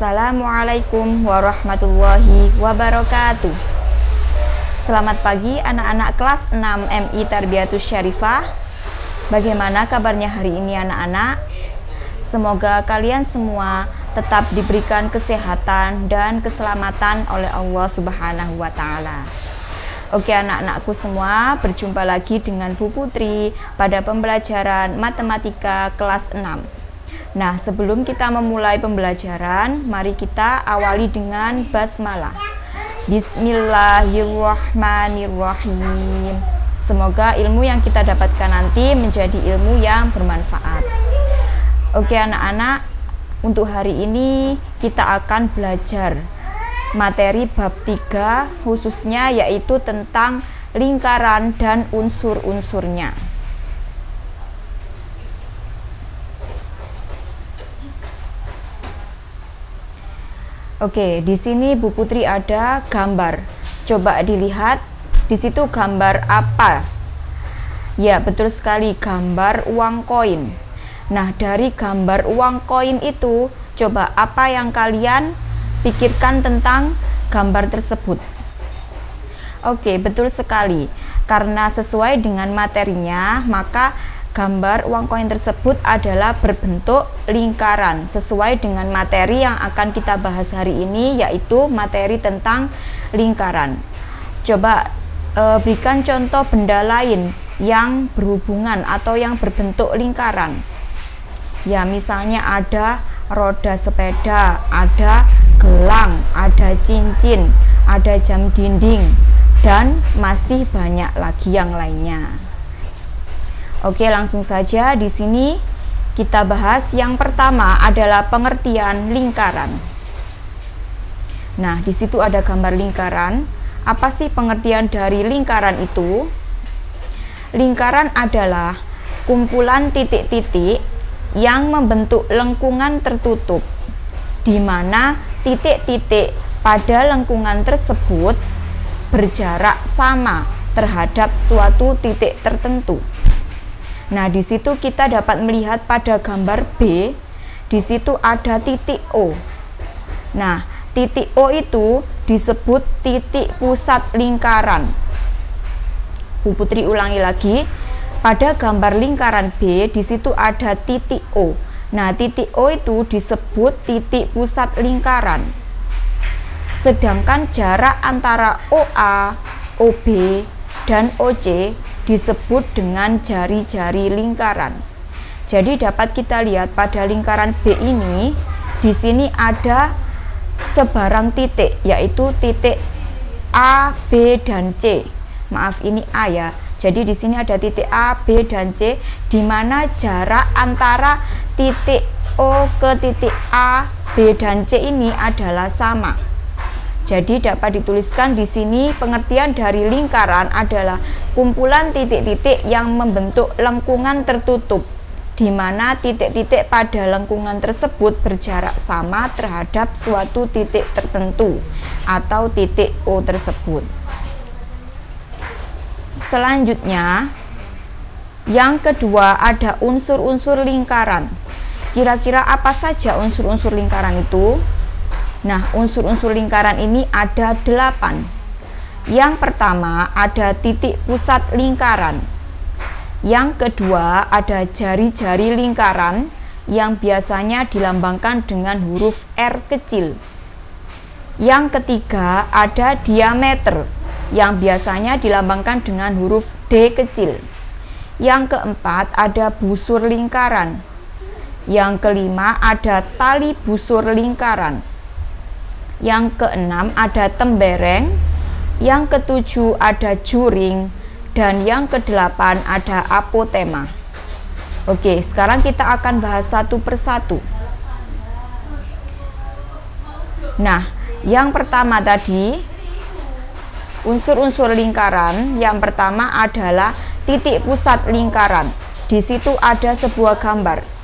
Assalamualaikum warahmatullahi wabarakatuh. Selamat pagi anak-anak kelas 6 MI Tarbiyatus Syarifah. Bagaimana kabarnya hari ini anak-anak? Semoga kalian semua tetap diberikan kesehatan dan keselamatan oleh Allah Subhanahu wa Ta'ala. Oke anak-anakku semua, berjumpa lagi dengan Bu Putri pada pembelajaran matematika kelas 6. Nah, sebelum kita memulai pembelajaran, mari kita awali dengan basmalah. Bismillahirrahmanirrahim. Semoga ilmu yang kita dapatkan nanti menjadi ilmu yang bermanfaat. Oke anak-anak, untuk hari ini kita akan belajar materi bab 3 khususnya yaitu tentang lingkaran dan unsur-unsurnya. Oke, di sini Bu Putri ada gambar. Coba dilihat, di situ gambar apa? Ya, betul sekali, gambar uang koin. Nah, dari gambar uang koin itu, coba apa yang kalian pikirkan tentang gambar tersebut? Oke, betul sekali. Karena sesuai dengan materinya, maka gambar uang koin tersebut adalah berbentuk lingkaran sesuai dengan materi yang akan kita bahas hari ini, yaitu materi tentang lingkaran. Coba berikan contoh benda lain yang berhubungan atau yang berbentuk lingkaran. Ya, misalnya ada roda sepeda, ada gelang, ada cincin, ada jam dinding, dan masih banyak lagi yang lainnya. Oke, langsung saja di sini kita bahas yang pertama adalah pengertian lingkaran. Nah, di situ ada gambar lingkaran. Apa sih pengertian dari lingkaran itu? Lingkaran adalah kumpulan titik-titik yang membentuk lengkungan tertutup, di mana titik-titik pada lengkungan tersebut berjarak sama terhadap suatu titik tertentu. Nah, di situ kita dapat melihat pada gambar B, di situ ada titik O. Nah, titik O itu disebut titik pusat lingkaran. Bu Putri ulangi lagi, pada gambar lingkaran B, di situ ada titik O. Nah, titik O itu disebut titik pusat lingkaran. Sedangkan jarak antara OA, OB, dan OC disebut dengan jari-jari lingkaran. Jadi dapat kita lihat pada lingkaran B ini, di sini ada sebarang titik, yaitu titik A, B, dan C. Maaf, ini A ya. Jadi di sini ada titik A, B, dan C, di mana jarak antara titik O ke titik A, B, dan C ini adalah sama. Jadi dapat dituliskan di sini pengertian dari lingkaran adalah kumpulan titik-titik yang membentuk lengkungan tertutup, di mana titik-titik pada lengkungan tersebut berjarak sama terhadap suatu titik tertentu atau titik O tersebut. Selanjutnya, yang kedua ada unsur-unsur lingkaran. Kira-kira apa saja unsur-unsur lingkaran itu? Nah, unsur-unsur lingkaran ini ada 8. Yang pertama ada titik pusat lingkaran. Yang kedua ada jari-jari lingkaran yang biasanya dilambangkan dengan huruf R kecil. Yang ketiga ada diameter yang biasanya dilambangkan dengan huruf D kecil. Yang keempat ada busur lingkaran. Yang kelima ada tali busur lingkaran. Yang keenam ada tembereng, yang ketujuh ada juring, dan yang kedelapan ada apotema. Oke, sekarang kita akan bahas satu persatu. Nah, yang pertama tadi, unsur-unsur lingkaran, yang pertama adalah titik pusat lingkaran. Di situ ada sebuah gambar.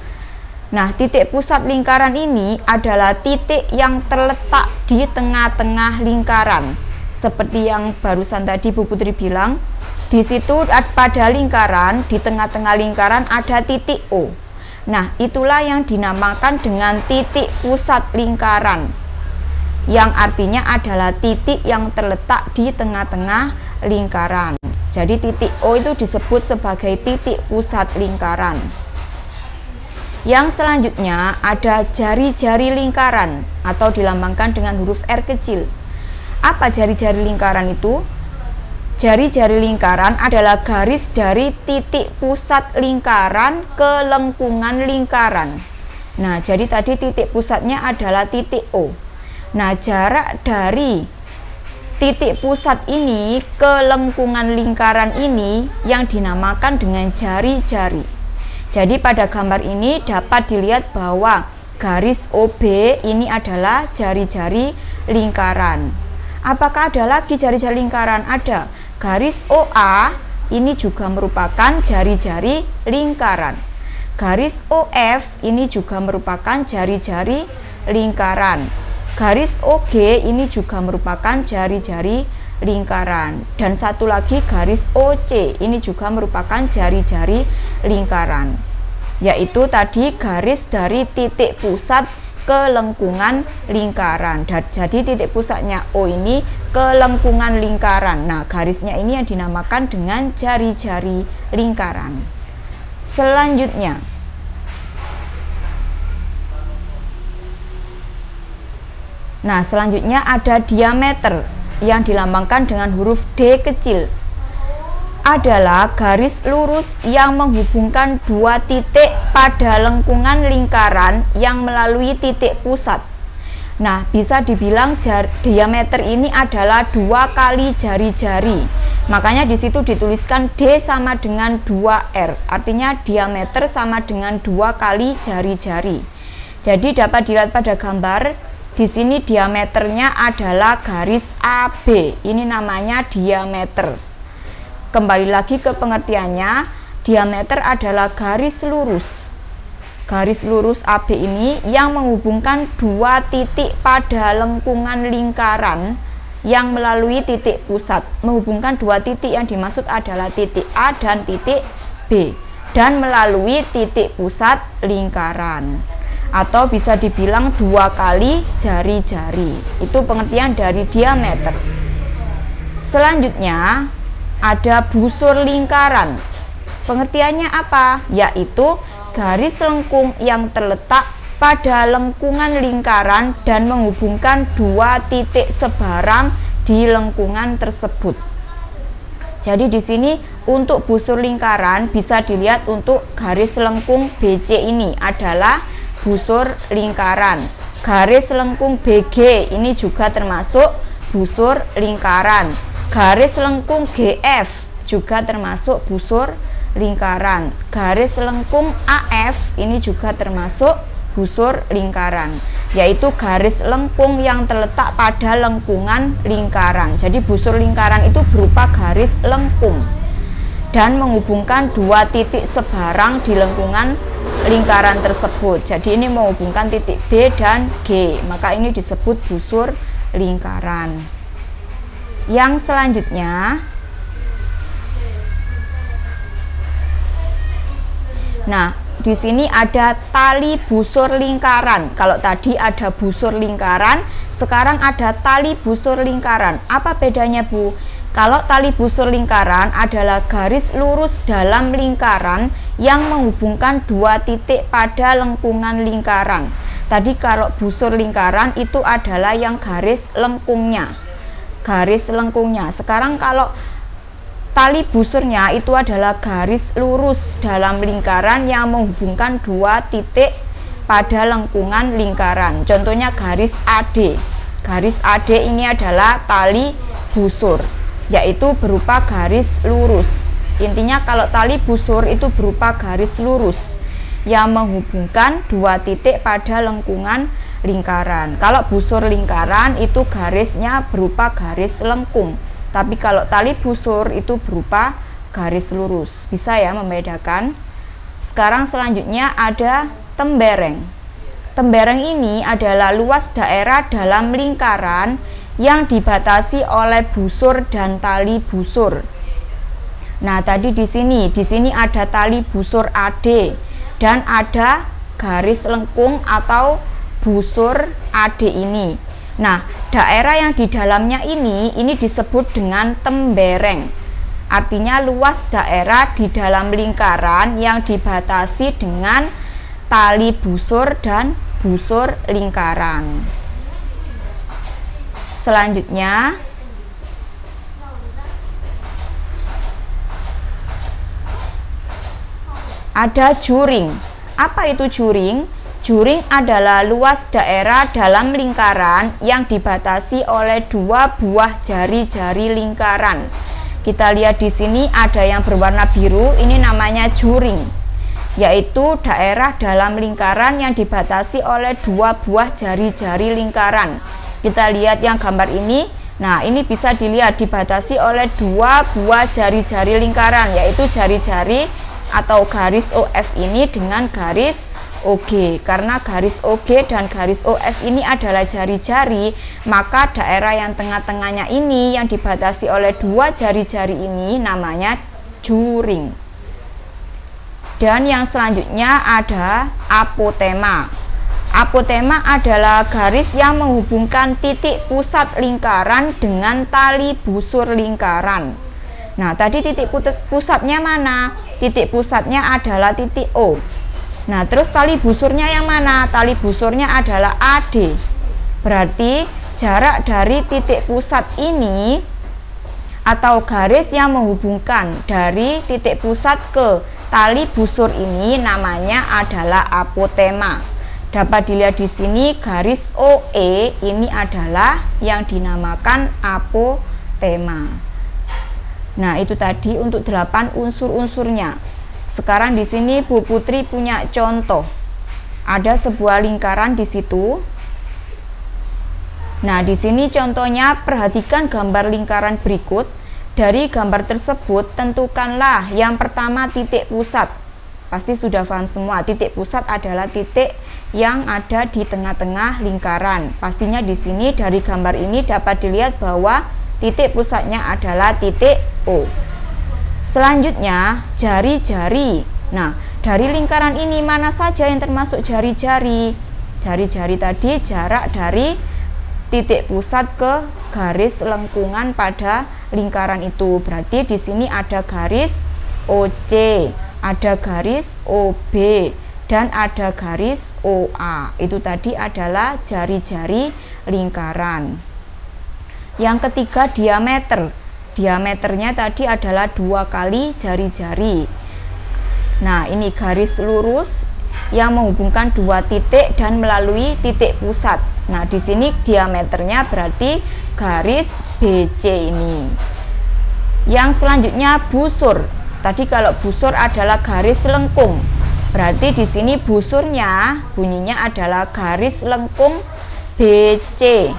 Nah, titik pusat lingkaran ini adalah titik yang terletak di tengah-tengah lingkaran. Seperti yang barusan tadi Bu Putri bilang, di situ pada lingkaran, di tengah-tengah lingkaran ada titik O. Nah, itulah yang dinamakan dengan titik pusat lingkaran, yang artinya adalah titik yang terletak di tengah-tengah lingkaran. Jadi titik O itu disebut sebagai titik pusat lingkaran. Yang selanjutnya ada jari-jari lingkaran atau dilambangkan dengan huruf R kecil. Apa jari-jari lingkaran itu? Jari-jari lingkaran adalah garis dari titik pusat lingkaran ke lengkungan lingkaran. Nah, jadi tadi titik pusatnya adalah titik O. Nah, jarak dari titik pusat ini ke lengkungan lingkaran ini yang dinamakan dengan jari-jari. Jadi pada gambar ini dapat dilihat bahwa garis OB ini adalah jari-jari lingkaran. Apakah ada lagi jari-jari lingkaran? Ada. Garis OA ini juga merupakan jari-jari lingkaran. Garis OF ini juga merupakan jari-jari lingkaran. Garis OG ini juga merupakan jari-jari lingkaran. Dan satu lagi garis OC ini juga merupakan jari-jari lingkaran. Yaitu tadi garis dari titik pusat ke lengkungan lingkaran. Jadi titik pusatnya O ini ke lengkungan lingkaran. Nah, garisnya ini yang dinamakan dengan jari-jari lingkaran. Selanjutnya, ada diameter yang dilambangkan dengan huruf D kecil. Adalah garis lurus yang menghubungkan dua titik pada lengkungan lingkaran yang melalui titik pusat. Nah, bisa dibilang diameter ini adalah 2 kali jari-jari. Makanya di situ dituliskan D sama dengan 2R. Artinya diameter sama dengan 2 kali jari-jari. Jadi dapat dilihat pada gambar, di sini diameternya adalah garis AB. Ini namanya diameter. Kembali lagi ke pengertiannya, diameter adalah garis lurus. Garis lurus AB ini yang menghubungkan dua titik pada lengkungan lingkaran yang melalui titik pusat. Menghubungkan dua titik yang dimaksud adalah titik A dan titik B, dan melalui titik pusat lingkaran. Atau bisa dibilang 2 kali jari-jari. Itu pengertian dari diameter. Selanjutnya ada busur lingkaran. Pengertiannya apa? Yaitu garis lengkung yang terletak pada lengkungan lingkaran dan menghubungkan dua titik sebarang di lengkungan tersebut. Jadi di sini untuk busur lingkaran bisa dilihat untuk garis lengkung BC ini adalah busur lingkaran. Garis lengkung BG ini juga termasuk busur lingkaran. Garis lengkung GF juga termasuk busur lingkaran. Garis lengkung AF ini juga termasuk busur lingkaran, yaitu garis lengkung yang terletak pada lengkungan lingkaran. Jadi busur lingkaran itu berupa garis lengkung dan menghubungkan dua titik sebarang di lengkungan lingkaran tersebut. Jadi ini menghubungkan titik B dan G, maka ini disebut busur lingkaran. Yang selanjutnya, nah, di sini ada tali busur lingkaran. Kalau tadi ada busur lingkaran, sekarang ada tali busur lingkaran. Apa bedanya, Bu? Kalau tali busur lingkaran adalah garis lurus dalam lingkaran yang menghubungkan dua titik pada lengkungan lingkaran. Tadi kalau busur lingkaran itu adalah yang garis lengkungnya. Garis lengkungnya. Sekarang kalau tali busurnya itu adalah garis lurus dalam lingkaran yang menghubungkan dua titik pada lengkungan lingkaran. Contohnya garis AD. Garis AD ini adalah tali busur, yaitu berupa garis lurus. Intinya kalau tali busur itu berupa garis lurus yang menghubungkan dua titik pada lengkungan lingkaran. Kalau busur lingkaran itu garisnya berupa garis lengkung, tapi kalau tali busur itu berupa garis lurus. Bisa ya membedakan. Sekarang selanjutnya ada tembereng. Tembereng ini adalah luas daerah dalam lingkaran yang dibatasi oleh busur dan tali busur. Nah, tadi di sini ada tali busur AD. dan ada garis lengkung atau busur AD ini. Nah, daerah yang di dalamnya ini disebut dengan tembereng. Artinya luas daerah di dalam lingkaran yang dibatasi dengan tali busur dan busur lingkaran. Selanjutnya, ada juring. Apa itu juring? Juring adalah luas daerah dalam lingkaran yang dibatasi oleh dua buah jari-jari lingkaran. Kita lihat di sini ada yang berwarna biru, ini namanya juring, yaitu daerah dalam lingkaran yang dibatasi oleh dua buah jari-jari lingkaran. Kita lihat yang gambar ini. Nah, ini bisa dilihat dibatasi oleh dua buah jari-jari lingkaran, yaitu jari-jari atau garis OF ini dengan garis OG. Karena garis OG dan garis OF ini adalah jari-jari, maka daerah yang tengah-tengahnya ini yang dibatasi oleh dua jari-jari ini namanya juring. Dan yang selanjutnya ada apotema. Apotema adalah garis yang menghubungkan titik pusat lingkaran dengan tali busur lingkaran. Nah, tadi titik pusatnya mana? Titik pusatnya adalah titik O. Nah, terus tali busurnya yang mana? Tali busurnya adalah AD. Berarti jarak dari titik pusat ini atau garis yang menghubungkan dari titik pusat ke tali busur ini namanya adalah apotema. Dapat dilihat di sini garis OE ini adalah yang dinamakan apotema. Nah, itu tadi untuk 8 unsur-unsurnya. Sekarang di sini Bu Putri punya contoh. Ada sebuah lingkaran di situ. Nah, di sini contohnya perhatikan gambar lingkaran berikut. Dari gambar tersebut tentukanlah yang pertama titik pusat. Pasti sudah paham semua, titik pusat adalah titik yang ada di tengah-tengah lingkaran. Pastinya di sini dari gambar ini dapat dilihat bahwa titik pusatnya adalah titik O. Selanjutnya, jari-jari. Nah, dari lingkaran ini mana saja yang termasuk jari-jari? Jari-jari tadi jarak dari titik pusat ke garis lengkungan pada lingkaran itu. Berarti di sini ada garis OC, ada garis OB, dan ada garis OA. Itu tadi adalah jari-jari lingkaran. Yang ketiga, diameter. Diameternya tadi adalah 2 kali jari-jari. Nah, ini garis lurus yang menghubungkan 2 titik dan melalui titik pusat. Nah, di sini diameternya berarti garis BC ini. Yang selanjutnya busur. Tadi kalau busur adalah garis lengkung. Berarti di sini busurnya bunyinya adalah garis lengkung BC.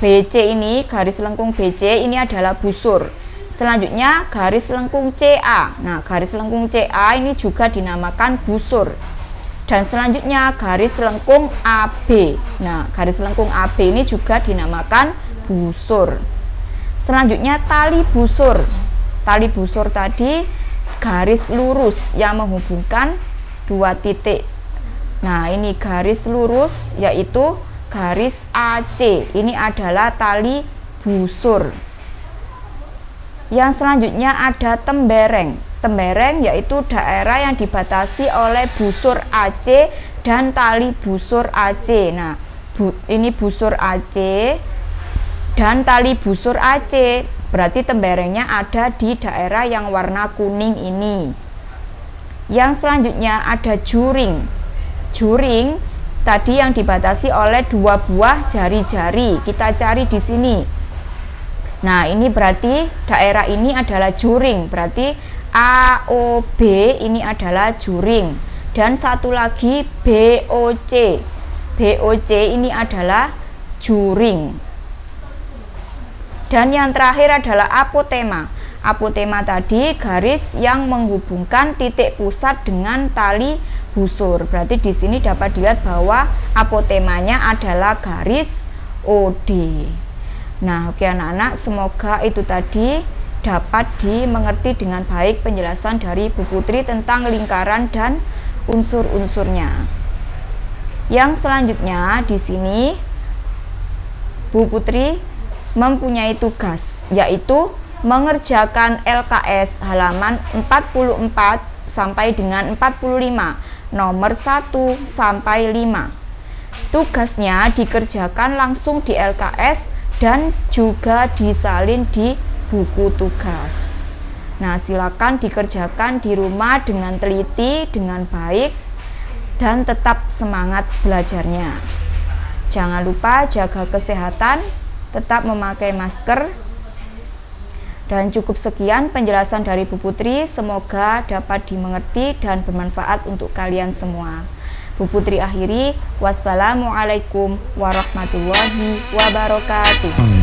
BC ini, garis lengkung BC ini adalah busur. Selanjutnya garis lengkung CA. Nah, garis lengkung CA ini juga dinamakan busur. Dan selanjutnya garis lengkung AB. Nah, garis lengkung AB ini juga dinamakan busur. Selanjutnya tali busur. Tali busur tadi garis lurus yang menghubungkan 2 titik. Nah, ini garis lurus yaitu garis AC. Ini adalah tali busur. Yang selanjutnya ada tembereng. Tembereng yaitu daerah yang dibatasi oleh busur AC dan tali busur AC. Nah, ini busur AC dan tali busur AC. Berarti temberengnya ada di daerah yang warna kuning ini. Yang selanjutnya ada juring. Juring tadi yang dibatasi oleh 2 buah jari-jari. Kita cari di sini. Nah, ini berarti daerah ini adalah juring. Berarti AOB ini adalah juring. Dan satu lagi BOC. BOC ini adalah juring. Dan yang terakhir adalah apotema. Apotema tadi garis yang menghubungkan titik pusat dengan tali busur. Berarti di sini dapat dilihat bahwa apotemanya adalah garis OD. Nah, oke anak-anak, semoga itu tadi dapat dimengerti dengan baik penjelasan dari Bu Putri tentang lingkaran dan unsur-unsurnya. Yang selanjutnya di sini Bu Putri mempunyai tugas, yaitu mengerjakan LKS halaman 44 sampai dengan 45, nomor 1 sampai 5. Tugasnya dikerjakan langsung di LKS dan juga disalin di buku tugas. Nah, silakan dikerjakan di rumah dengan teliti, dengan baik, dan tetap semangat belajarnya. Jangan lupa jaga kesehatan, tetap memakai masker. Dan cukup sekian penjelasan dari Bu Putri, semoga dapat dimengerti dan bermanfaat untuk kalian semua. Bu Putri akhiri, wassalamualaikum warahmatullahi wabarakatuh.